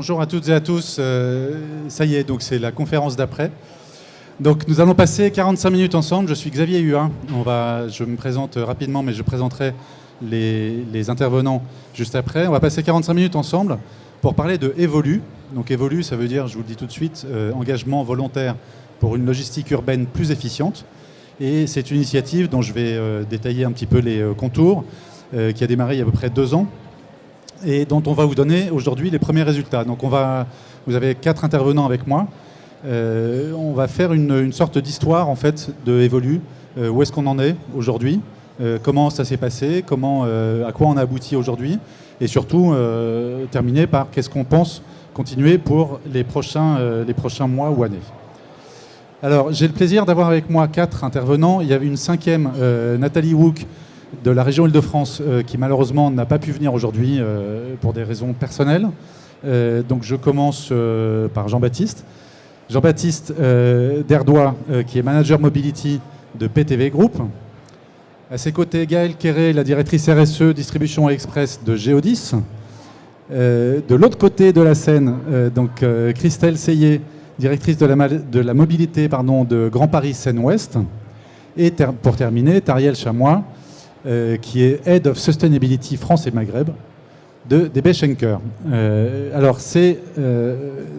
Bonjour à toutes et à tous. Ça y est, donc c'est la conférence d'après. Donc nous allons passer 45 minutes ensemble. Je suis Xavier Huin. Je me présente rapidement, mais je présenterai les intervenants juste après. On va passer 45 minutes ensemble pour parler de Evolu. Donc Evolu, ça veut dire, je vous le dis tout de suite, engagement volontaire pour une logistique urbaine plus efficiente. Et c'est une initiative dont je vais détailler un petit peu les contours, qui a démarré il y a à peu près 2 ans, et dont on va vous donner aujourd'hui les premiers résultats. Donc vous avez 4 intervenants avec moi. On va faire une sorte d'histoire en fait de Evolu. Où est-ce qu'on en est aujourd'hui, comment ça s'est passé, à quoi on a abouti aujourd'hui, et surtout terminer par qu'est-ce qu'on pense continuer pour les prochains mois ou années. Alors j'ai le plaisir d'avoir avec moi 4 intervenants. Il y avait une 5e, Nathalie Wouk, de la région Île-de-France, qui malheureusement n'a pas pu venir aujourd'hui pour des raisons personnelles. Donc je commence par Jean-Baptiste. Jean-Baptiste Derdois, qui est manager mobility de PTV Group. À ses côtés, Gaëlle Quéré, la directrice RSE Distribution Express de Géodis. De l'autre côté de la scène, Christelle Seyé, directrice de la mobilité de Grand Paris Seine-Ouest. Et pour terminer, Tariel Chamois, qui est Head of Sustainability France et Maghreb de DB Schenker. Alors ces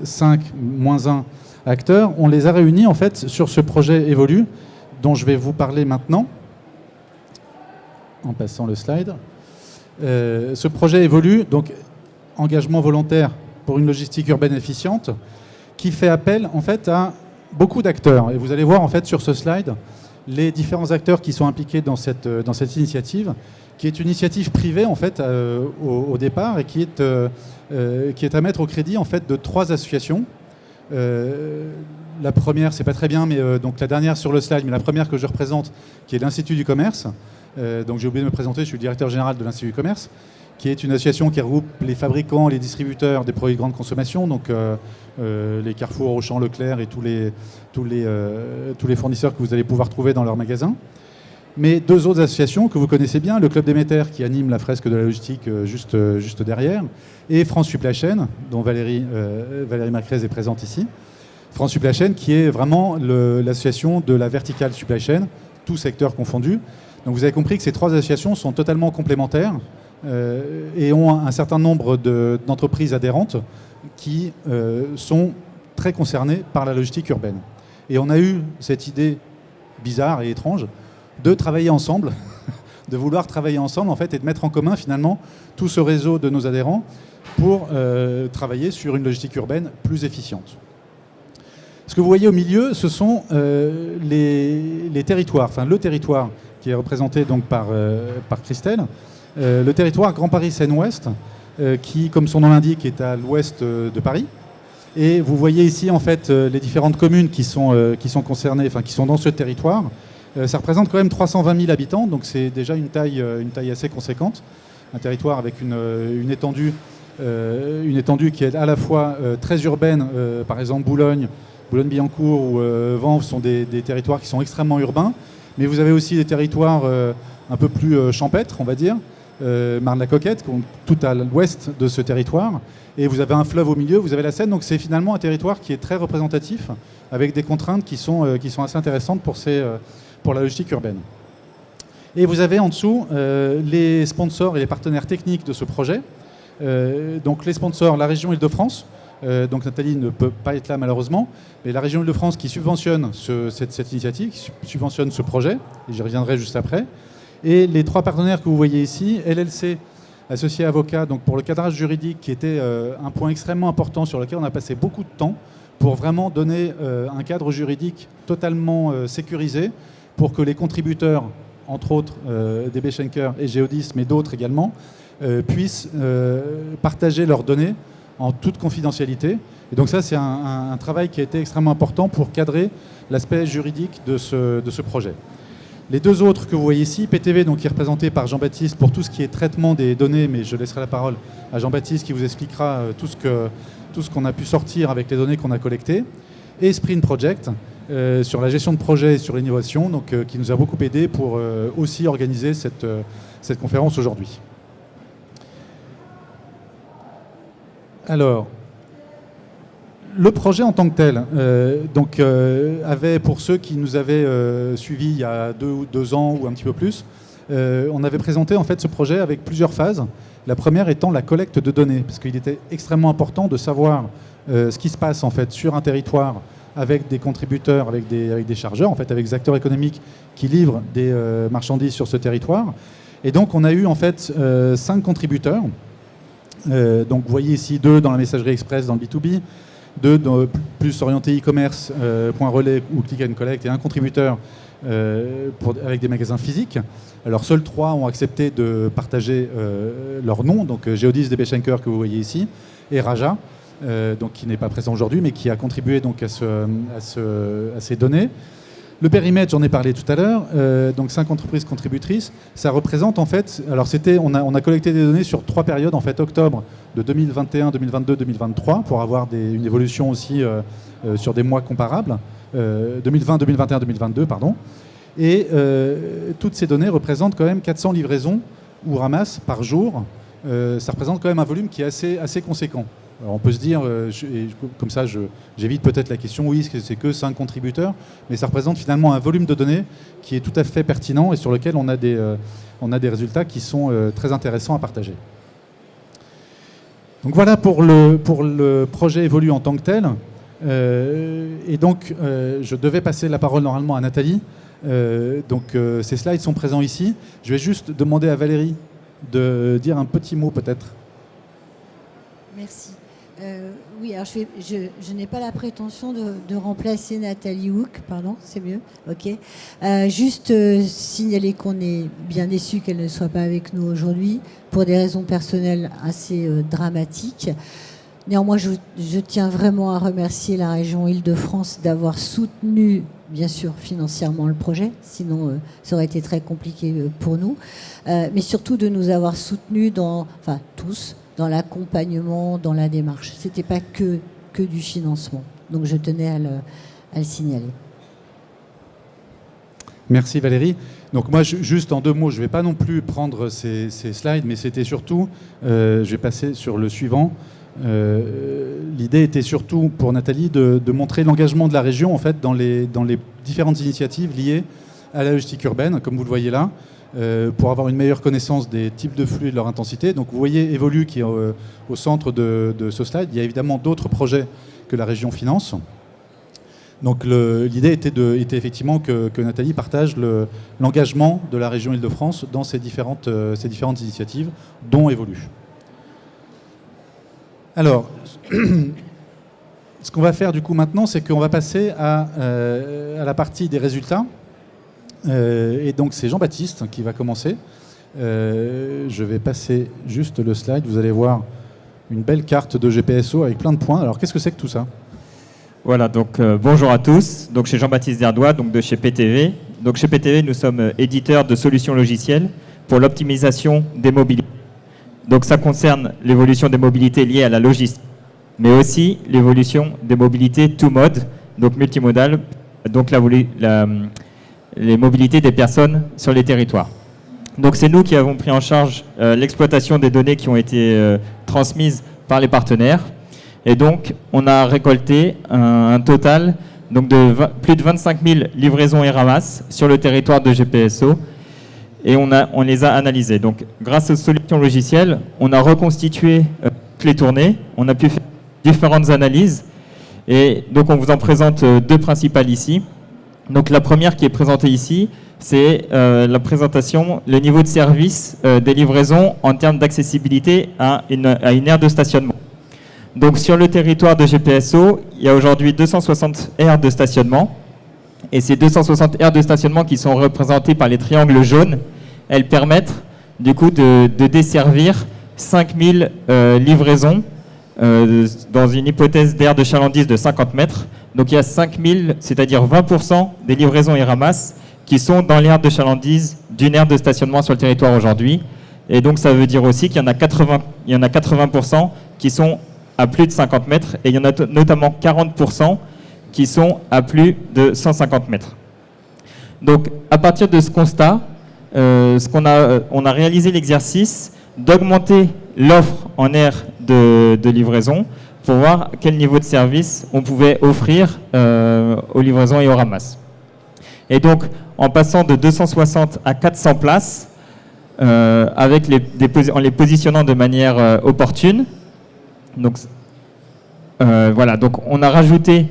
5 moins 1 acteurs, on les a réunis en fait sur ce projet Evolu dont je vais vous parler maintenant, en passant le slide. Ce projet Evolu, donc engagement volontaire pour une logistique urbaine efficiente, qui fait appel en fait à beaucoup d'acteurs. Et vous allez voir en fait sur ce slide les différents acteurs qui sont impliqués dans cette initiative, qui est une initiative privée en fait au départ, et qui est à mettre au crédit en fait de 3 associations. La première, c'est pas très bien, mais donc la dernière sur le slide, mais la première que je représente, qui est l'Institut du Commerce. Donc j'ai oublié de me présenter, je suis le directeur général de l'Institut du Commerce, qui est une association qui regroupe les fabricants, les distributeurs des produits de grande consommation, donc les Carrefour, Auchan, Leclerc et tous les fournisseurs que vous allez pouvoir trouver dans leurs magasins. Mais 2 autres associations que vous connaissez bien, le Club Déméter qui anime la fresque de la logistique juste derrière, et France Supply Chain, dont Valérie Macrez est présente ici. France Supply Chain qui est vraiment l'association de la verticale supply chain, tous secteurs confondus. Donc vous avez compris que ces 3 associations sont totalement complémentaires et ont un certain nombre d'entreprises adhérentes qui sont très concernées par la logistique urbaine. Et on a eu cette idée bizarre et étrange de travailler ensemble, de vouloir travailler ensemble en fait, et de mettre en commun finalement tout ce réseau de nos adhérents pour travailler sur une logistique urbaine plus efficiente. Ce que vous voyez au milieu, ce sont les territoires, enfin le territoire qui est représenté donc par Christelle, le territoire Grand Paris Seine-Ouest, qui, comme son nom l'indique, est à l'ouest de Paris. Et vous voyez ici en fait les différentes communes qui sont concernées, enfin qui sont dans ce territoire. Ça représente quand même 320 000 habitants, donc c'est déjà une taille assez conséquente. Un territoire avec une étendue qui est à la fois très urbaine, par exemple Boulogne-Billancourt ou Vanves sont des territoires qui sont extrêmement urbains, mais vous avez aussi des territoires un peu plus champêtres, on va dire, Marne-la-Coquette, tout à l'ouest de ce territoire, et vous avez un fleuve au milieu, vous avez la Seine, donc c'est finalement un territoire qui est très représentatif, avec des contraintes qui sont assez intéressantes pour la logistique urbaine. Et vous avez en dessous les sponsors et les partenaires techniques de ce projet. Donc les sponsors, la région Île-de-France, donc Nathalie ne peut pas être là malheureusement, mais la région Île-de-France qui subventionne cette initiative, qui subventionne ce projet, et j'y reviendrai juste après. Et les 3 partenaires que vous voyez ici, LLC, associé avocat, donc pour le cadrage juridique, qui était un point extrêmement important sur lequel on a passé beaucoup de temps pour vraiment donner un cadre juridique totalement sécurisé pour que les contributeurs, entre autres DB Schenker et Géodis, mais d'autres également, puissent partager leurs données en toute confidentialité. Et donc ça, c'est un travail qui a été extrêmement important pour cadrer l'aspect juridique de ce projet. Les 2 autres que vous voyez ici, PTV, donc, qui est représenté par Jean-Baptiste pour tout ce qui est traitement des données, mais je laisserai la parole à Jean-Baptiste qui vous expliquera tout ce qu'on a pu sortir avec les données qu'on a collectées, et Sprint Project, sur la gestion de projet et sur l'innovation, donc qui nous a beaucoup aidé pour aussi organiser cette conférence aujourd'hui. Alors, le projet en tant que tel, avait, pour ceux qui nous avaient suivis il y a 2 ans ou un petit peu plus, on avait présenté en fait ce projet avec plusieurs phases. La première étant la collecte de données, parce qu'il était extrêmement important de savoir ce qui se passe en fait sur un territoire avec des contributeurs, avec des chargeurs, en fait, avec des acteurs économiques qui livrent des marchandises sur ce territoire. Et donc, on a eu en fait 5 contributeurs. Donc, vous voyez ici 2 dans la messagerie express dans le B2B, 2 plus orientés e-commerce, point relais ou click and collect, et un contributeur avec des magasins physiques. Alors, seuls 3 ont accepté de partager leur nom, donc Geodis DB Schenker que vous voyez ici, et Raja, donc, qui n'est pas présent aujourd'hui, mais qui a contribué donc, à ces données. Le périmètre, j'en ai parlé tout à l'heure, donc 5 entreprises contributrices, ça représente en fait, alors on a collecté des données sur 3 périodes, en fait octobre de 2021, 2022, 2023, pour avoir une évolution aussi sur des mois comparables, 2020, 2021, 2022, pardon. Et toutes ces données représentent quand même 400 livraisons ou ramasses par jour. Ça représente quand même un volume qui est assez conséquent. Alors on peut se dire, comme ça j'évite peut-être la question, oui, c'est que 5 contributeurs, mais ça représente finalement un volume de données qui est tout à fait pertinent et sur lequel on a des résultats qui sont très intéressants à partager. Donc voilà pour le projet Évolue en tant que tel. Et donc je devais passer la parole normalement à Nathalie. Ces slides sont présents ici. Je vais juste demander à Valérie de dire un petit mot peut-être. Merci. Oui, alors je n'ai pas la prétention de remplacer Nathalie Hook, pardon, c'est mieux, ok. Juste signaler qu'on est bien déçu qu'elle ne soit pas avec nous aujourd'hui, pour des raisons personnelles assez dramatiques. Néanmoins, je tiens vraiment à remercier la région Île-de-France d'avoir soutenu, bien sûr, financièrement le projet, sinon ça aurait été très compliqué pour nous, mais surtout de nous avoir soutenus tous, dans l'accompagnement, dans la démarche. Ce n'était pas que du financement. Donc je tenais à le signaler. Merci Valérie. Donc moi, juste en 2 mots, je ne vais pas non plus prendre ces slides, mais c'était surtout, je vais passer sur le suivant. L'idée était surtout pour Nathalie de montrer l'engagement de la région en fait, dans les différentes initiatives liées à la logistique urbaine, comme vous le voyez là. Pour avoir une meilleure connaissance des types de flux et de leur intensité. Donc vous voyez Évolue qui est au centre de ce slide. Il y a évidemment d'autres projets que la région finance. Donc l'idée était effectivement que Nathalie partage l'engagement de la région Île-de-France dans ces différentes initiatives, dont Évolue. Alors, ce qu'on va faire du coup maintenant, c'est qu'on va passer à la partie des résultats. Et donc c'est Jean-Baptiste qui va commencer. Je vais passer juste le slide. Vous allez voir une belle carte de GPSO avec plein de points. Alors qu'est-ce que c'est que tout ça? Voilà, donc bonjour à tous. Donc chez Jean-Baptiste Derdois, donc de chez PTV. Donc chez PTV, nous sommes éditeurs de solutions logicielles pour l'optimisation des mobilités. Donc ça concerne l'évolution des mobilités liées à la logistique, mais aussi l'évolution des mobilités tout mode, donc multimodales, donc les mobilités des personnes sur les territoires. Donc c'est nous qui avons pris en charge l'exploitation des données qui ont été transmises par les partenaires. Et donc on a récolté un total donc, de plus de 25 000 livraisons et ramasses sur le territoire de GPSO. Et on les a analysées. Donc grâce aux solutions logicielles, on a reconstitué toutes les tournées. On a pu faire différentes analyses. Et donc on vous en présente 2 principales ici. Donc la première qui est présentée ici, c'est la présentation, le niveau de service des livraisons en termes d'accessibilité à une aire de stationnement. Donc sur le territoire de GPSO, il y a aujourd'hui 260 aires de stationnement. Et ces 260 aires de stationnement qui sont représentées par les triangles jaunes, elles permettent du coup de desservir 5000 livraisons dans une hypothèse d'aire de chalandise de 50 mètres. Donc il y a 5000, c'est-à-dire 20% des livraisons et ramasses qui sont dans l'aire de chalandise d'une aire de stationnement sur le territoire aujourd'hui. Et donc ça veut dire aussi qu'il y en a 80% qui sont à plus de 50 mètres et il y en a notamment 40% qui sont à plus de 150 mètres. Donc à partir de ce constat, on a réalisé l'exercice d'augmenter l'offre en aire de livraison pour voir quel niveau de service on pouvait offrir aux livraisons et aux ramasses. Et donc, en passant de 260 à 400 places, en les positionnant de manière opportune. Donc, voilà, donc on a rajouté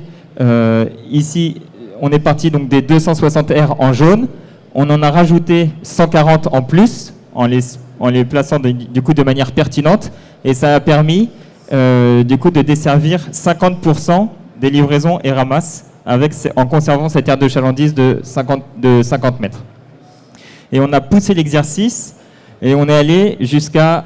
ici, on est parti donc des 260 R en jaune, on en a rajouté 140 en plus, en les plaçant du coup de manière pertinente, et ça a permis du coup de desservir 50% des livraisons et ramasses en conservant cette aire de chalandise de 50 mètres. Et on a poussé l'exercice et on est allé jusqu'à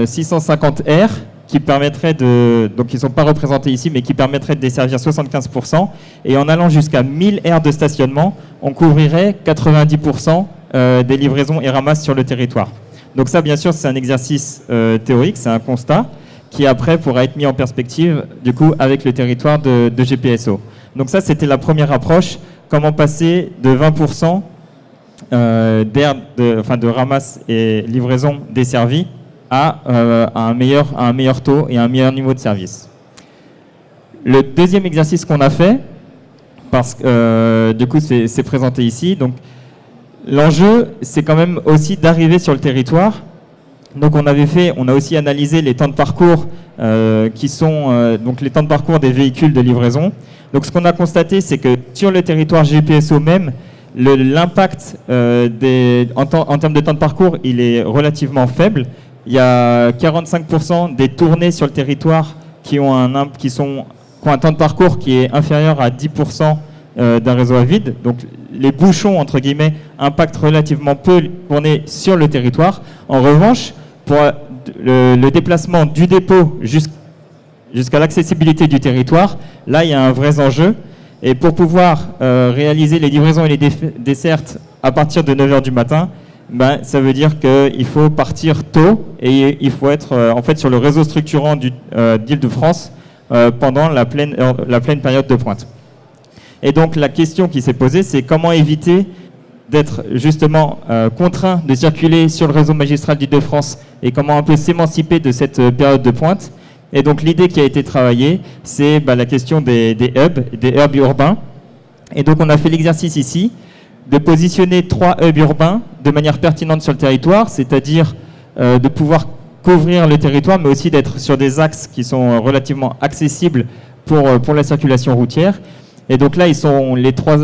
650 R qui permettraient donc ils ne sont pas représentés ici, mais qui permettraient de desservir 75%. Et en allant jusqu'à 1000 R de stationnement, on couvrirait 90% des livraisons et ramasses sur le territoire. Donc ça, bien sûr, c'est un exercice théorique, c'est un constat qui après pourra être mis en perspective du coup avec le territoire de GPSO. Donc ça, c'était la première approche, comment passer de 20% de ramasse et livraison desservies à un meilleur taux et un meilleur niveau de service. Le deuxième exercice qu'on a fait, parce que du coup c'est présenté ici, donc l'enjeu c'est quand même aussi d'arriver sur le territoire. Donc on a aussi analysé les temps de parcours qui sont donc les temps de parcours des véhicules de livraison. Donc ce qu'on a constaté, c'est que sur le territoire GPSO même, l'impact en termes de temps de parcours, il est relativement faible. Il y a 45% des tournées sur le territoire qui ont un temps de parcours qui est inférieur à 10% d'un réseau à vide. Donc les bouchons, entre guillemets, impactent relativement peu les tournées sur le territoire. En revanche, pour le déplacement du dépôt jusqu'à l'accessibilité du territoire, là, il y a un vrai enjeu. Et pour pouvoir réaliser les livraisons et les dessertes à partir de 9h du matin, ça veut dire qu'il faut partir tôt et il faut être en fait sur le réseau structurant d'Île-de-France pendant la pleine période de pointe. Et donc la question qui s'est posée, c'est comment éviter d'être justement contraint de circuler sur le réseau magistral d'Île-de-France et comment un peu s'émanciper de cette période de pointe. Et donc l'idée qui a été travaillée, c'est la question des hubs urbains. Et donc on a fait l'exercice ici de positionner 3 hubs urbains de manière pertinente sur le territoire, c'est-à-dire de pouvoir couvrir le territoire, mais aussi d'être sur des axes qui sont relativement accessibles pour la circulation routière. Et donc là, les trois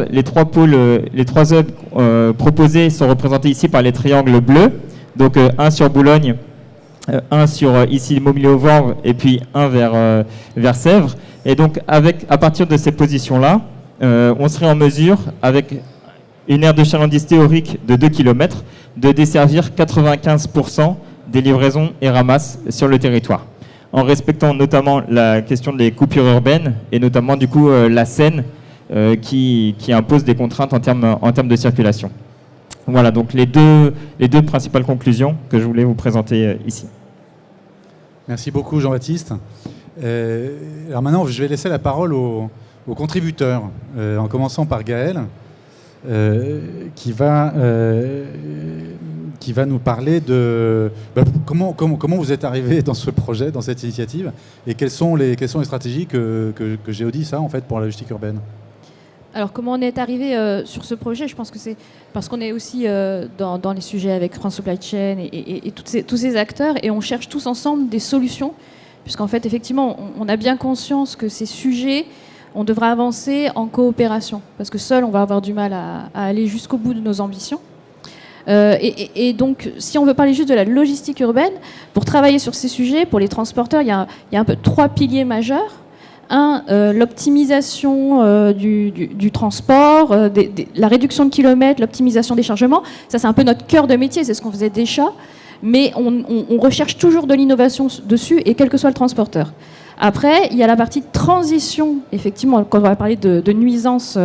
hubs proposés sont représentés ici par les triangles bleus. Donc un sur Boulogne, un sur ici Montmirail-au-Vent et puis un vers Sèvres. Et donc à partir de ces positions-là, on serait en mesure, avec une aire de chalandise théorique de 2 km, de desservir 95% des livraisons et ramasses sur le territoire, en respectant notamment la question des coupures urbaines et notamment du coup la Seine qui impose des contraintes en termes de circulation. Voilà donc les deux principales conclusions que je voulais vous présenter ici. Merci beaucoup Jean-Baptiste. Alors maintenant, je vais laisser la parole aux contributeurs, en commençant par Gaël, qui va nous parler de comment vous êtes arrivé dans ce projet, dans cette initiative, et quelles sont les stratégies que Géodis a en fait pour la logistique urbaine. Alors, comment on est arrivé sur ce projet? Je pense que c'est parce qu'on est aussi dans les sujets avec France Supply Chain et tous ces acteurs, et on cherche tous ensemble des solutions, puisqu'en fait, effectivement, on a bien conscience que ces sujets, on devra avancer en coopération, parce que seul, on va avoir du mal à aller jusqu'au bout de nos ambitions. Et donc, si on veut parler juste de la logistique urbaine, pour travailler sur ces sujets, pour les transporteurs, il y a un peu 3 piliers majeurs. L'optimisation du transport, la réduction de kilomètres, l'optimisation des chargements. Ça, c'est un peu notre cœur de métier, c'est ce qu'on faisait déjà. Mais on recherche toujours de l'innovation dessus, et quel que soit le transporteur. Après, il y a la partie transition. Effectivement, quand on va parler de nuisances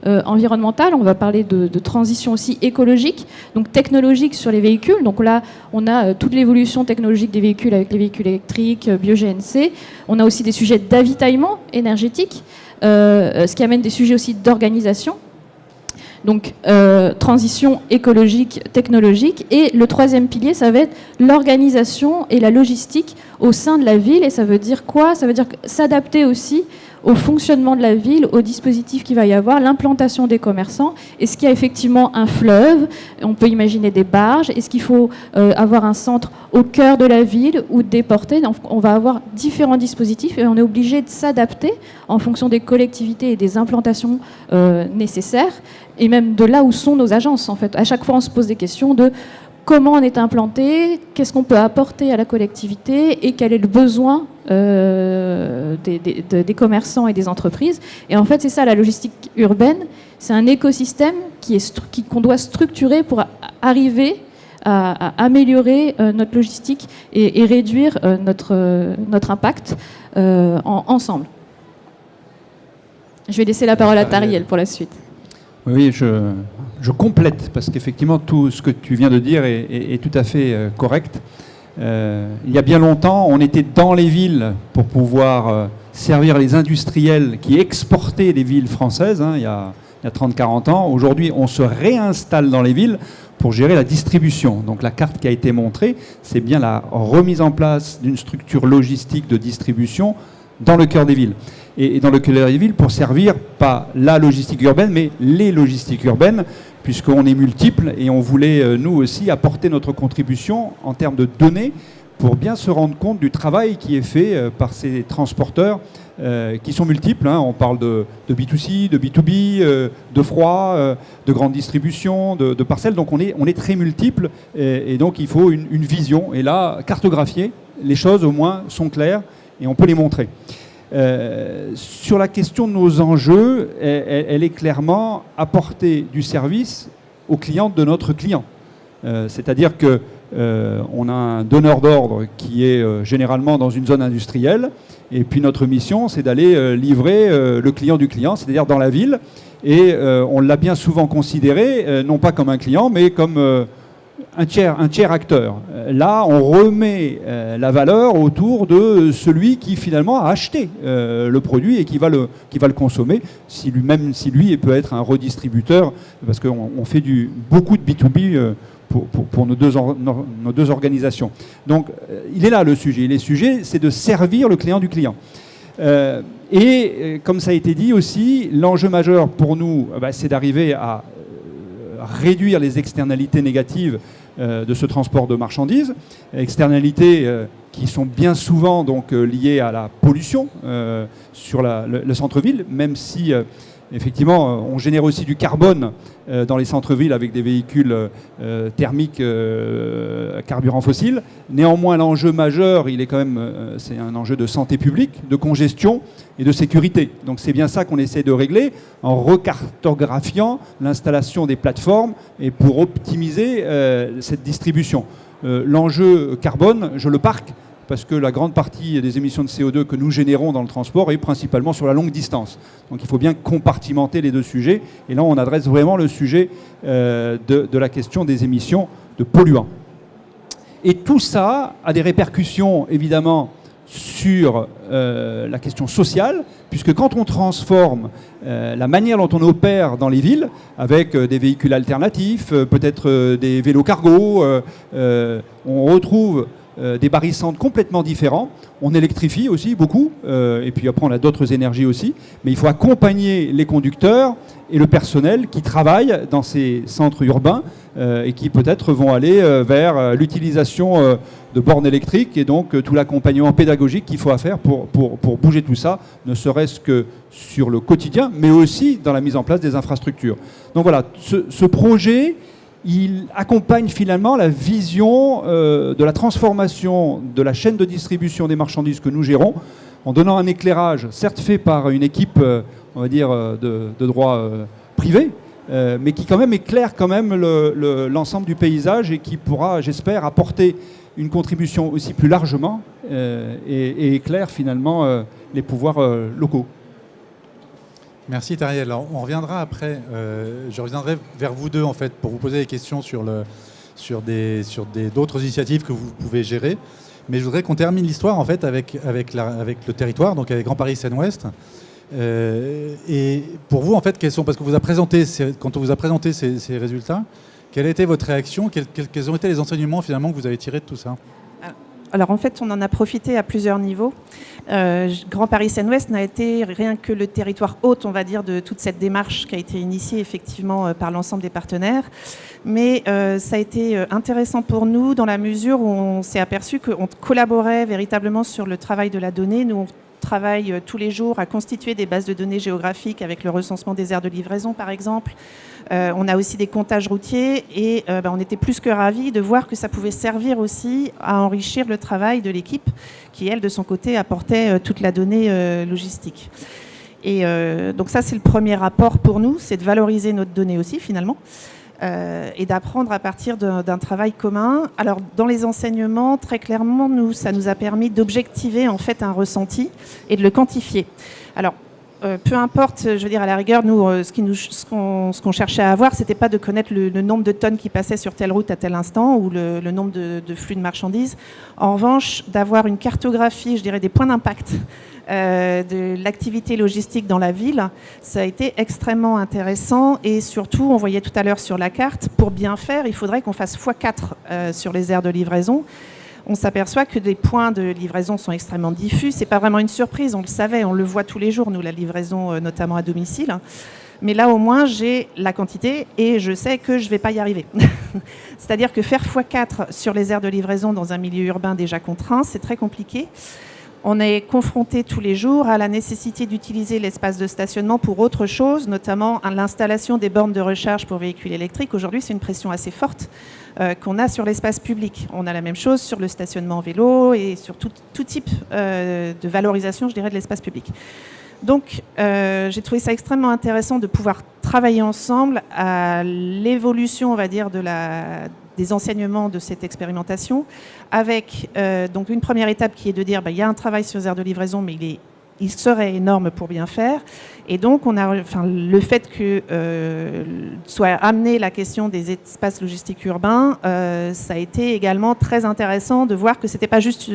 environnementales, on va parler de transition aussi écologique, donc technologique sur les véhicules. Donc là, on a toute l'évolution technologique des véhicules avec les véhicules électriques, bio-GNC. On a aussi des sujets d'avitaillement énergétique, ce qui amène des sujets aussi d'organisation. Donc, transition écologique, technologique. Et le troisième pilier, ça va être l'organisation et la logistique au sein de la ville. Et ça veut dire quoi? Ça veut dire s'adapter aussi au fonctionnement de la ville, aux dispositifs qu'il va y avoir, l'implantation des commerçants. Est-ce qu'il y a effectivement un fleuve? On peut imaginer des barges. Est-ce qu'il faut avoir un centre au cœur de la ville ou déporter? On va avoir différents dispositifs et on est obligé de s'adapter en fonction des collectivités et des implantations nécessaires et même de là où sont nos agences. En fait, à chaque fois, on se pose des questions de comment on est implanté, qu'est-ce qu'on peut apporter à la collectivité et quel est le besoin des commerçants et des entreprises. Et en fait, c'est ça la logistique urbaine. C'est un écosystème qu'on doit structurer pour arriver à améliorer notre logistique et réduire notre impact ensemble. Je vais laisser la parole à Tariel pour la suite. Oui, je complète, parce qu'effectivement, tout ce que tu viens de dire est tout à fait correct. Il y a bien longtemps, on était dans les villes pour pouvoir servir les industriels qui exportaient les villes françaises, il y a 30-40 ans. Aujourd'hui, on se réinstalle dans les villes pour gérer la distribution. Donc la carte qui a été montrée, c'est bien la remise en place d'une structure logistique de distribution dans le cœur des villes. Et dans le cœur des villes pour servir pas la logistique urbaine, mais les logistiques urbaines, puisqu'on est multiples et on voulait, nous aussi, apporter notre contribution en termes de données pour bien se rendre compte du travail qui est fait par ces transporteurs qui sont multiples. On parle de B2C, de B2B, de froid, de grande distribution, de parcelles. Donc on est très multiples et donc il faut une vision. Et là, cartographier, les choses au moins sont claires et on peut les montrer. Sur la question de nos enjeux, elle est clairement apporter du service aux clients de notre client. C'est-à-dire que on a un donneur d'ordre qui est généralement dans une zone industrielle, et puis notre mission, c'est d'aller livrer le client du client, c'est-à-dire dans la ville, et on l'a bien souvent considéré, non pas comme un client, mais comme un tiers acteur. Là, on remet la valeur autour de celui qui finalement a acheté le produit et qui va le consommer, si lui peut être un redistributeur, parce qu'on fait beaucoup de B2B pour nos deux organisations. Donc, il est là le sujet. Le sujet, c'est de servir le client du client. Et comme ça a été dit aussi, l'enjeu majeur pour nous, c'est d'arriver à réduire les externalités négatives de ce transport de marchandises, externalités qui sont bien souvent donc liées à la pollution sur le centre-ville, même si effectivement on génère aussi du carbone dans les centres-villes avec des véhicules thermiques carburant fossile. Néanmoins, l'enjeu majeur, il est quand même, c'est un enjeu de santé publique, de congestion et de sécurité. Donc c'est bien ça qu'on essaie de régler en recartographiant l'installation des plateformes et pour optimiser cette distribution. L'enjeu carbone, je le parque parce que la grande partie des émissions de CO2 que nous générons dans le transport est principalement sur la longue distance. Donc il faut bien compartimenter les deux sujets. Et là, on adresse vraiment le sujet de la question des émissions de polluants. Et tout ça a des répercussions, évidemment, sur la question sociale, puisque quand on transforme la manière dont on opère dans les villes, avec des véhicules alternatifs, peut-être des vélos cargo, on retrouve des barycentres complètement différents. On électrifie aussi beaucoup, et puis après on a d'autres énergies aussi, mais il faut accompagner les conducteurs et le personnel qui travaillent dans ces centres urbains et qui peut-être vont aller vers l'utilisation de bornes électriques et donc tout l'accompagnement pédagogique qu'il faut faire pour bouger tout ça, ne serait-ce que sur le quotidien, mais aussi dans la mise en place des infrastructures. Donc voilà, ce projet, il accompagne finalement la vision de la transformation de la chaîne de distribution des marchandises que nous gérons, en donnant un éclairage, certes fait par une équipe, on va dire, de droit privé, mais qui quand même éclaire quand même l'ensemble du paysage et qui pourra, j'espère, apporter une contribution aussi plus largement et éclaire finalement les pouvoirs locaux. Merci Tariel. Alors, on reviendra après, je reviendrai vers vous deux en fait pour vous poser des questions sur d'autres initiatives que vous pouvez gérer. Mais je voudrais qu'on termine l'histoire en fait avec le territoire, donc avec Grand Paris Seine-Ouest. Et pour vous, en fait, quels sont, parce que quand on vous a présenté ces résultats, quelle a été votre réaction? Quels ont été les enseignements finalement que vous avez tirés de tout ça? Alors en fait, on en a profité à plusieurs niveaux. Grand Paris Seine-Ouest n'a été rien que le territoire hôte, on va dire, de toute cette démarche qui a été initiée effectivement par l'ensemble des partenaires. Mais ça a été intéressant pour nous dans la mesure où on s'est aperçu qu'on collaborait véritablement sur le travail de la donnée. Nous, on travaille tous les jours à constituer des bases de données géographiques avec le recensement des aires de livraison, par exemple. On a aussi des comptages routiers et on était plus que ravis de voir que ça pouvait servir aussi à enrichir le travail de l'équipe qui, elle, de son côté, apportait toute la donnée logistique. Et donc ça, c'est le premier rapport pour nous, c'est de valoriser notre donnée aussi, finalement, et d'apprendre à partir d'un travail commun. Alors, dans les enseignements, très clairement, ça nous a permis d'objectiver, en fait, un ressenti et de le quantifier. Alors, peu importe, je veux dire, à la rigueur, nous, ce qu'on cherchait à avoir, c'était pas de connaître le nombre de tonnes qui passaient sur telle route à tel instant ou le nombre de flux de marchandises. En revanche, d'avoir une cartographie, je dirais, des points d'impact de l'activité logistique dans la ville, ça a été extrêmement intéressant et surtout, on voyait tout à l'heure sur la carte, pour bien faire, il faudrait qu'on fasse x4 sur les aires de livraison. On s'aperçoit que les points de livraison sont extrêmement diffus. C'est pas vraiment une surprise, on le savait, on le voit tous les jours, nous, la livraison, notamment à domicile. Mais là, au moins, j'ai la quantité et je sais que je ne vais pas y arriver. C'est-à-dire que faire x4 sur les aires de livraison dans un milieu urbain déjà contraint, c'est très compliqué. On est confronté tous les jours à la nécessité d'utiliser l'espace de stationnement pour autre chose, notamment à l'installation des bornes de recharge pour véhicules électriques. Aujourd'hui, c'est une pression assez forte qu'on a sur l'espace public. On a la même chose sur le stationnement vélo et sur tout type de valorisation, je dirais, de l'espace public. Donc, j'ai trouvé ça extrêmement intéressant de pouvoir travailler ensemble à l'évolution, on va dire, des enseignements de cette expérimentation, avec donc une première étape qui est de dire il y a un travail sur les aires de livraison, mais il serait énorme pour bien faire. Et donc, le fait que soit amenée la question des espaces logistiques urbains, ça a été également très intéressant de voir que ce n'était pas juste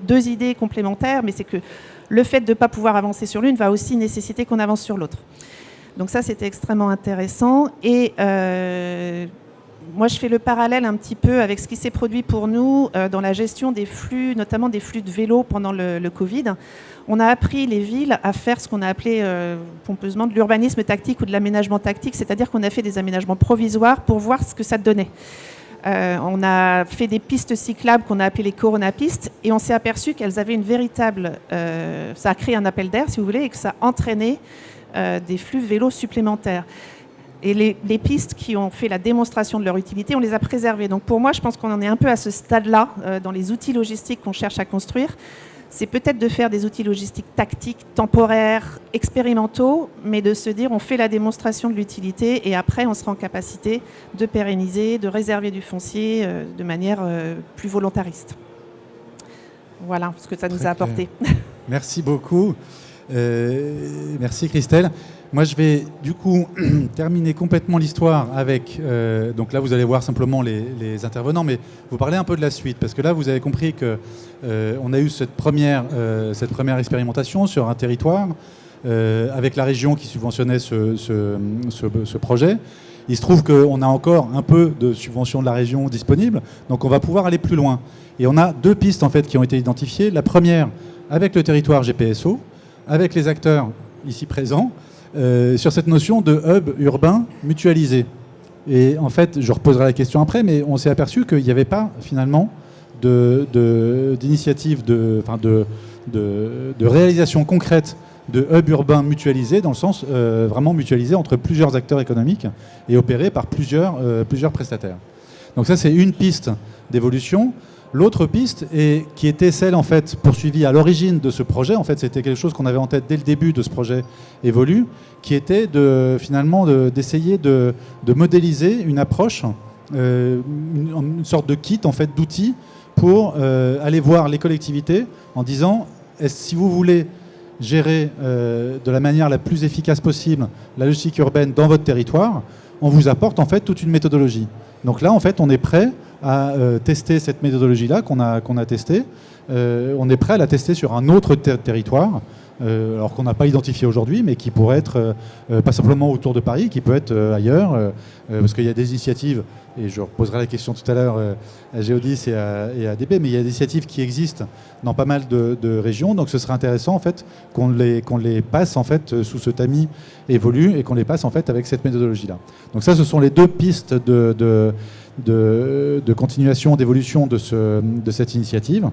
deux idées complémentaires, mais c'est que le fait de ne pas pouvoir avancer sur l'une va aussi nécessiter qu'on avance sur l'autre. Donc ça, c'était extrêmement intéressant. Et moi, je fais le parallèle un petit peu avec ce qui s'est produit pour nous dans la gestion des flux, notamment des flux de vélos pendant le Covid. On a appris les villes à faire ce qu'on a appelé pompeusement de l'urbanisme tactique ou de l'aménagement tactique, c'est-à-dire qu'on a fait des aménagements provisoires pour voir ce que ça donnait. On a fait des pistes cyclables qu'on a appelées les coronapistes et on s'est aperçu qu'elles avaient une véritable... ça a créé un appel d'air, si vous voulez, et que ça entraînait des flux vélos supplémentaires. Et les pistes qui ont fait la démonstration de leur utilité, on les a préservées. Donc pour moi, je pense qu'on en est un peu à ce stade-là dans les outils logistiques qu'on cherche à construire. C'est peut-être de faire des outils logistiques tactiques, temporaires, expérimentaux, mais de se dire on fait la démonstration de l'utilité et après on sera en capacité de pérenniser, de réserver du foncier de manière plus volontariste. Voilà ce que ça nous a apporté. Merci beaucoup. Merci Christelle. Moi, je vais du coup terminer complètement l'histoire avec... donc là, vous allez voir simplement les intervenants, mais vous parlez un peu de la suite, parce que là, vous avez compris qu'on a eu cette première expérimentation sur un territoire avec la région qui subventionnait ce projet. Il se trouve qu'on a encore un peu de subvention de la région disponible, donc on va pouvoir aller plus loin. Et on a deux pistes en fait qui ont été identifiées. La première, avec le territoire GPSO, avec les acteurs ici présents, sur cette notion de hub urbain mutualisé. Et en fait, je reposerai la question après, mais on s'est aperçu qu'il n'y avait pas finalement d'initiative, de réalisation concrète de hub urbain mutualisé, dans le sens vraiment mutualisé entre plusieurs acteurs économiques et opéré par plusieurs prestataires. Donc ça, c'est une piste d'évolution. L'autre piste, qui était celle en fait poursuivie à l'origine de ce projet, en fait c'était quelque chose qu'on avait en tête dès le début de ce projet Évolu, qui était d'essayer de modéliser une approche, une sorte de kit en fait d'outils pour aller voir les collectivités en disant si vous voulez gérer de la manière la plus efficace possible la logistique urbaine dans votre territoire, on vous apporte en fait toute une méthodologie. Donc là en fait on est prêt à tester cette méthodologie-là qu'on a testée. On est prêt à la tester sur un autre territoire alors qu'on n'a pas identifié aujourd'hui, mais qui pourrait être pas simplement autour de Paris, qui peut être ailleurs, parce qu'il y a des initiatives, et je reposerai la question tout à l'heure à Géodis et à DB, mais il y a des initiatives qui existent dans pas mal de régions, donc ce serait intéressant en fait qu'on les passe en fait sous ce tamis évolue et qu'on les passe en fait avec cette méthodologie-là. Donc ça, ce sont les deux pistes de continuation, d'évolution de cette initiative.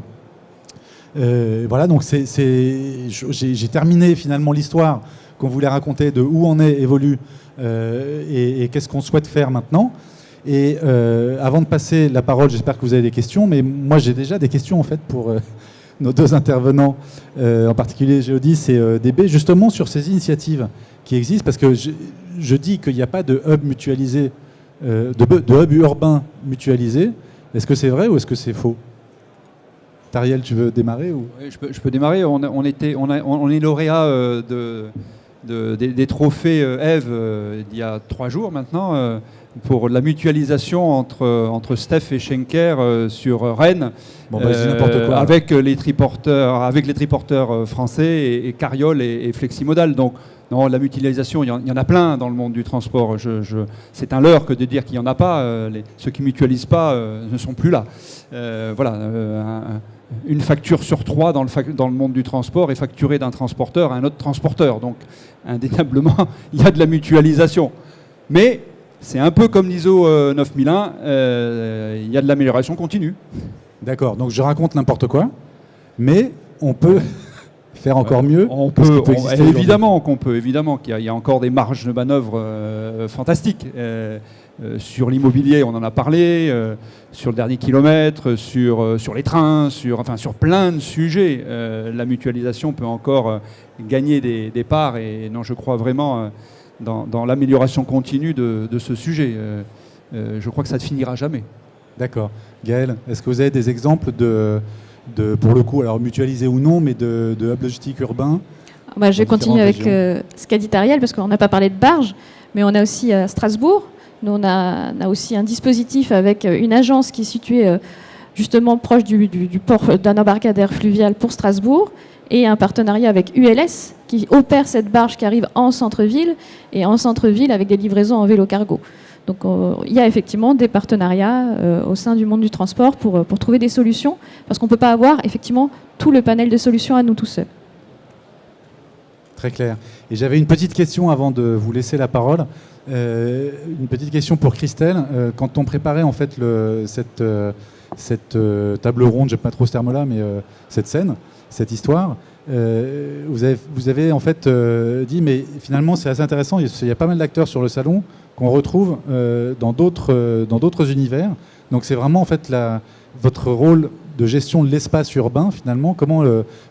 Voilà, donc j'ai terminé finalement l'histoire qu'on voulait raconter de où on est évolue et qu'est-ce qu'on souhaite faire maintenant. Et avant de passer la parole, j'espère que vous avez des questions, mais moi j'ai déjà des questions en fait pour nos deux intervenants, en particulier Géodis et DB, justement sur ces initiatives qui existent, parce que je dis qu'il n'y a pas de hub mutualisé, de hub urbain mutualisé. Est-ce que c'est vrai ou est-ce que c'est faux? Tariel, tu veux démarrer ou... Oui, je peux démarrer. On est lauréat des trophées Eve il y a 3 jours maintenant pour la mutualisation entre Steph et Schenker sur Rennes. Bon, bah, je dis n'importe quoi. Avec les triporteurs français et Carriole et Fleximodal. Donc, non, la mutualisation, il y en a plein dans le monde du transport. C'est un leurre que de dire qu'il n'y en a pas. Ceux qui ne mutualisent pas ne sont plus là. Voilà. Une facture sur 3 dans le monde du transport est facturée d'un transporteur à un autre transporteur. Donc, indéniablement, il y a de la mutualisation. Mais c'est un peu comme l'ISO 9001, il y a de l'amélioration continue. D'accord, donc je raconte n'importe quoi, mais on peut faire encore mieux. Évidemment qu'il y a encore des marges de manœuvre fantastiques. Sur l'immobilier, on en a parlé, sur le dernier kilomètre, sur les trains, sur plein de sujets. La mutualisation peut encore gagner des parts, et non, je crois vraiment dans l'amélioration continue de ce sujet. Je crois que ça ne finira jamais. D'accord. Gaël, est-ce que vous avez des exemples pour le coup, alors mutualisés ou non, mais de hub logistique urbain? Je vais continuer avec ce qu'a dit Tariel, parce qu'on n'a pas parlé de barge, mais on a aussi à Strasbourg. Nous, on a aussi un dispositif avec une agence qui est située justement proche du port d'un embarcadère fluvial pour Strasbourg, et un partenariat avec ULS qui opère cette barge qui arrive en centre-ville, et en centre-ville avec des livraisons en vélo-cargo. Donc il y a effectivement des partenariats au sein du monde du transport pour trouver des solutions, parce qu'on ne peut pas avoir effectivement tout le panel de solutions à nous tout seuls. Très clair. Et j'avais une petite question avant de vous laisser la parole. Une petite question pour Christelle. Quand on préparait en fait cette table ronde, j'aime pas trop ce terme-là, mais cette scène, cette histoire, vous avez en fait dit, mais finalement c'est assez intéressant, il y a pas mal d'acteurs sur le salon qu'on retrouve dans d'autres univers. Donc c'est vraiment en fait votre rôle de gestion de l'espace urbain finalement.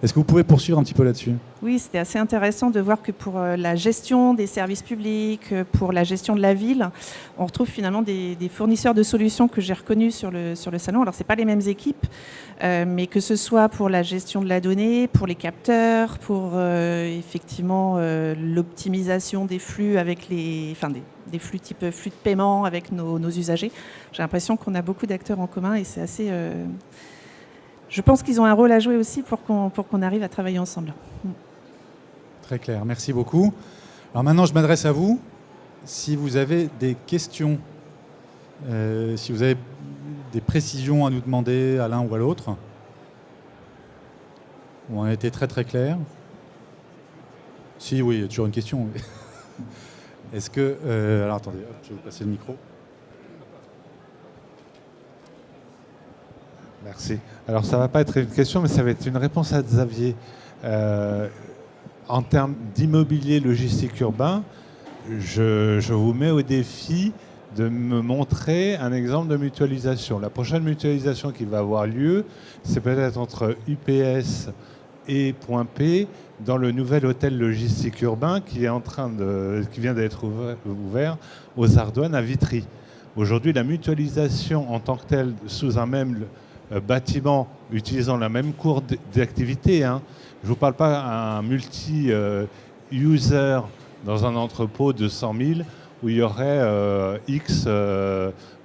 Est-ce que vous pouvez poursuivre un petit peu là-dessus? Oui, c'était assez intéressant de voir que pour la gestion des services publics, pour la gestion de la ville, on retrouve finalement des fournisseurs de solutions que j'ai reconnus sur le salon. Alors, ce n'est pas les mêmes équipes, mais que ce soit pour la gestion de la donnée, pour les capteurs, pour effectivement l'optimisation des flux avec des flux type flux de paiement avec nos usagers. J'ai l'impression qu'on a beaucoup d'acteurs en commun et c'est assez... je pense qu'ils ont un rôle à jouer aussi pour qu'on arrive à travailler ensemble. Très clair, merci beaucoup. Alors maintenant, je m'adresse à vous. Si vous avez des questions, si vous avez des précisions à nous demander à l'un ou à l'autre, on a été très très clair. Si, oui, il y a toujours une question. Est-ce que... alors attendez, je vais vous passer le micro. Merci. Alors ça ne va pas être une question, mais ça va être une réponse à Xavier. En termes d'immobilier logistique urbain, je vous mets au défi de me montrer un exemple de mutualisation. La prochaine mutualisation qui va avoir lieu, c'est peut-être entre UPS et Point P dans le nouvel hôtel logistique urbain qui vient d'être ouvert aux Ardoines à Vitry. Aujourd'hui, la mutualisation en tant que telle sous un même bâtiment utilisant la même cour d'activité. Je ne vous parle pas d'un multi-user dans un entrepôt de 100 000 où il y aurait X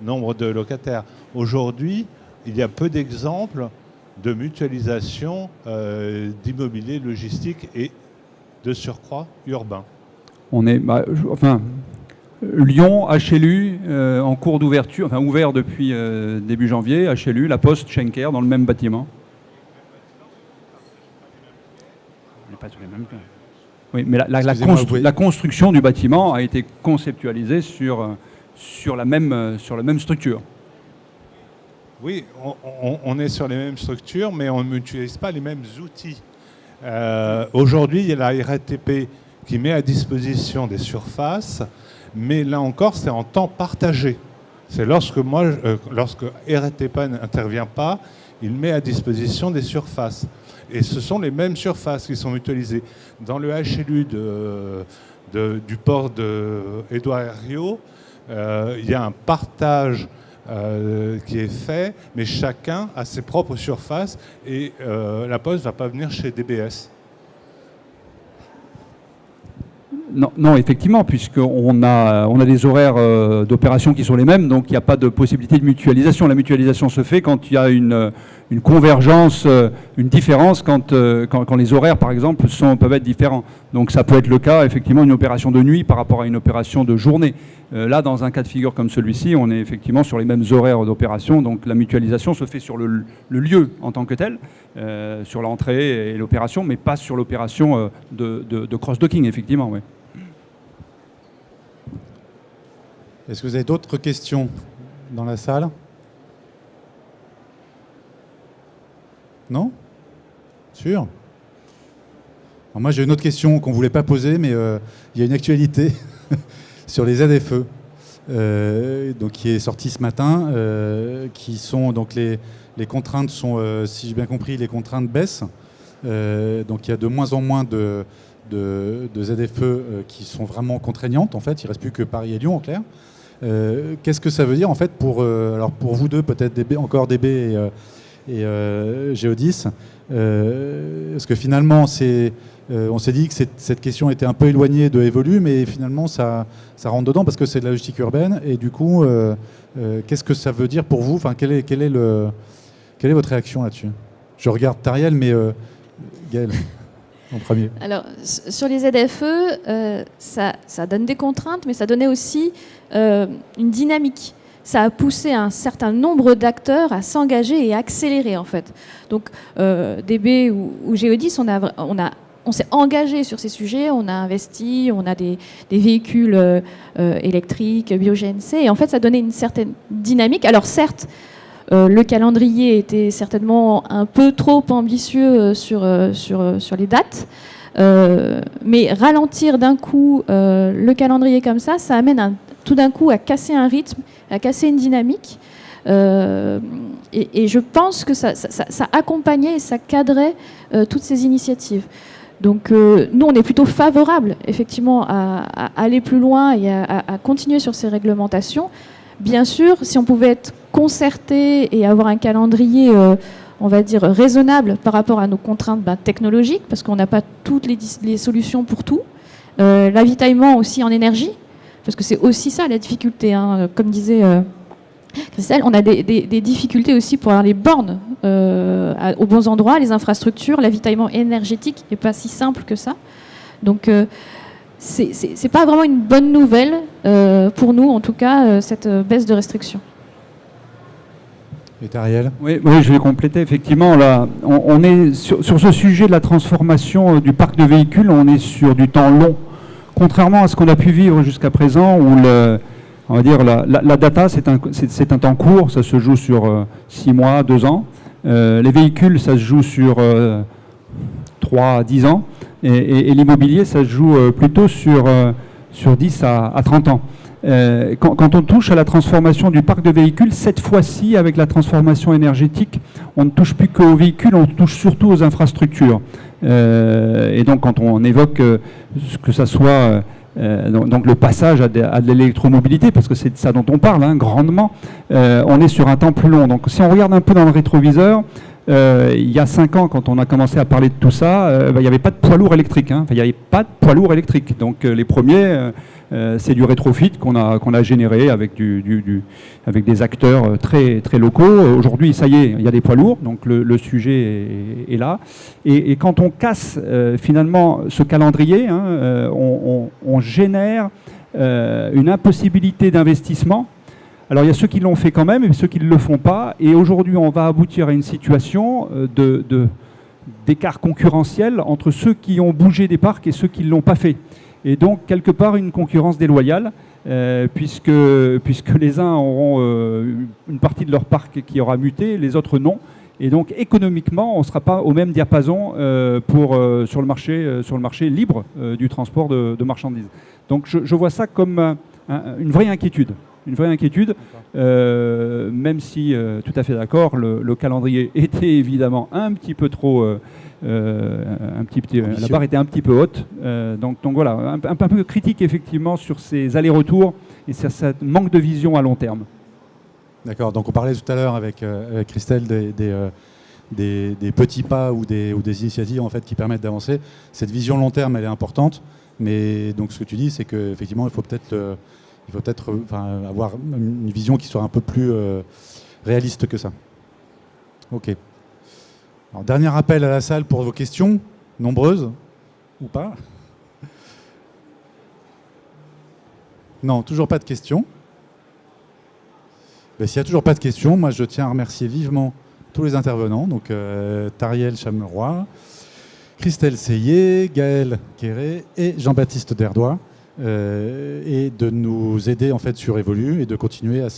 nombre de locataires. Aujourd'hui, il y a peu d'exemples de mutualisation d'immobilier logistique et de surcroît urbain. On est, Lyon, HLU, en cours d'ouverture, enfin ouvert depuis début janvier, HLU, La Poste, Schenker, dans le même bâtiment. On n'est pas sur les mêmes plans. Oui, mais la construction du bâtiment a été conceptualisée sur la même structure. Oui, on est sur les mêmes structures, mais on n'utilise pas les mêmes outils. Aujourd'hui, il y a la RATP qui met à disposition des surfaces, mais là encore, c'est en temps partagé. C'est lorsque RATP n'intervient pas, il met à disposition des surfaces. Et ce sont les mêmes surfaces qui sont mutualisées. Dans le HLU du port d'Édouard Herriot, il y a un partage qui est fait, mais chacun a ses propres surfaces et la Poste ne va pas venir chez DBS. Non, effectivement, puisqu'on a des horaires d'opération qui sont les mêmes, donc il n'y a pas de possibilité de mutualisation. La mutualisation se fait quand il y a une convergence, une différence, quand les horaires, par exemple, peuvent être différents. Donc ça peut être le cas, effectivement, une opération de nuit par rapport à une opération de journée. Là, dans un cas de figure comme celui-ci, on est effectivement sur les mêmes horaires d'opération, donc la mutualisation se fait sur le lieu en tant que tel, sur l'entrée et l'opération, mais pas sur l'opération de cross-docking, effectivement, oui. Est-ce que vous avez d'autres questions dans la salle? Non? Sûr? Alors moi, j'ai une autre question qu'on ne voulait pas poser, mais il y a une actualité sur les ZFE, donc, qui est sortie ce matin, qui sont donc les contraintes sont, si j'ai bien compris, les contraintes baissent. Donc il y a de moins en moins de ZFE qui sont vraiment contraignantes. En fait, il ne reste plus que Paris et Lyon, en clair. Qu'est-ce que ça veut dire en fait pour vous deux, peut-être encore DB et Géodis, parce que finalement on s'est dit que cette question était un peu éloignée de Evolu, mais finalement ça rentre dedans parce que c'est de la logistique urbaine. Et du coup, qu'est-ce que ça veut dire pour vous? Enfin, quelle est votre réaction là-dessus? Je regarde Tariel, mais Gaël en premier. Alors, sur les ZFE, ça donne des contraintes, mais ça donnait aussi une dynamique. Ça a poussé un certain nombre d'acteurs à s'engager et à accélérer, en fait. Donc, DB ou Géodis, on s'est engagé sur ces sujets, on a investi, on a des véhicules électriques, bio-GNC, et en fait, ça donnait une certaine dynamique. Alors, certes, le calendrier était certainement un peu trop ambitieux sur les dates, mais ralentir d'un coup le calendrier comme ça amène tout d'un coup à casser un rythme, à casser une dynamique. Et je pense que ça accompagnait et ça cadrait toutes ces initiatives. Donc nous, on est plutôt favorable, effectivement, à aller plus loin et à continuer sur ces réglementations. Bien sûr, si on pouvait être concerté et avoir un calendrier, on va dire, raisonnable par rapport à nos contraintes technologiques, parce qu'on n'a pas toutes les solutions pour tout. L'avitaillement aussi en énergie, parce que c'est aussi ça la difficulté, hein. Comme disait Christelle, on a des difficultés aussi pour avoir les bornes aux bons endroits, les infrastructures, l'avitaillement énergétique n'est pas si simple que ça. Donc c'est pas vraiment une bonne nouvelle pour nous, en tout cas, cette baisse de restrictions. Et Ariel? Oui, je vais compléter. Effectivement, là, on est sur ce sujet de la transformation du parc de véhicules, on est sur du temps long. Contrairement à ce qu'on a pu vivre jusqu'à présent, où on va dire la data, c'est un temps court, ça se joue sur 6 mois, 2 ans. Les véhicules, ça se joue sur 3 à 10 ans. Et l'immobilier, ça se joue plutôt sur 10 à 30 ans. Quand on touche à la transformation du parc de véhicules, cette fois-ci, avec la transformation énergétique, on ne touche plus qu'aux véhicules, on touche surtout aux infrastructures. Et donc, quand on évoque que ça soit donc le passage à de l'électromobilité, parce que c'est de ça dont on parle, hein, grandement, on est sur un temps plus long. Donc, si on regarde un peu dans le rétroviseur, il y a 5 ans, quand on a commencé à parler de tout ça, il n'y avait pas de poids lourd électrique. Enfin, il n'y avait pas de poids lourd électrique. Donc les premiers, c'est du rétrofit qu'on a généré avec, avec des acteurs très, très locaux. Aujourd'hui, ça y est, il y a des poids lourds, donc le sujet est là. Et quand on casse finalement ce calendrier, on génère une impossibilité d'investissement. Alors il y a ceux qui l'ont fait quand même et ceux qui ne le font pas. Et aujourd'hui, on va aboutir à une situation d'écart concurrentiel entre ceux qui ont bougé des parcs et ceux qui ne l'ont pas fait. Et donc, quelque part, une concurrence déloyale, puisque les uns auront une partie de leur parc qui aura muté, les autres non. Et donc, économiquement, on ne sera pas au même diapason sur le marché libre du transport de marchandises. Donc, je vois ça comme une vraie inquiétude. Une vraie inquiétude, même si, tout à fait d'accord, le calendrier était évidemment un petit peu trop... la barre était un petit peu haute. Donc voilà, un peu critique effectivement sur ces allers-retours et sur ce manque de vision à long terme. D'accord, donc on parlait tout à l'heure avec Christelle des petits pas ou des initiatives en fait, qui permettent d'avancer. Cette vision long terme, elle est importante, mais donc ce que tu dis, c'est qu'effectivement, il faut peut-être avoir une vision qui soit un peu plus réaliste que ça. Ok. Alors, dernier appel à la salle pour vos questions, nombreuses ou pas? Non, toujours pas de questions. Ben, s'il n'y a toujours pas de questions, moi je tiens à remercier vivement tous les intervenants, donc Tariel Chameroy, Christelle Seyé, Gaël Quéré et Jean-Baptiste Derdois. Et de nous aider en fait sur Evolu et de continuer à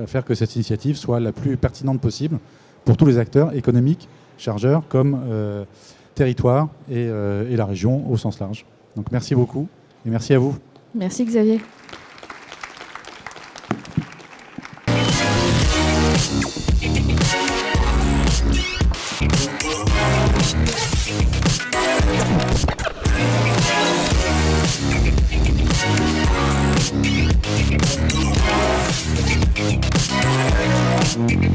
faire que cette initiative soit la plus pertinente possible pour tous les acteurs économiques, chargeurs comme territoire et la région au sens large. Donc merci beaucoup et merci à vous. Merci Xavier. Thank you.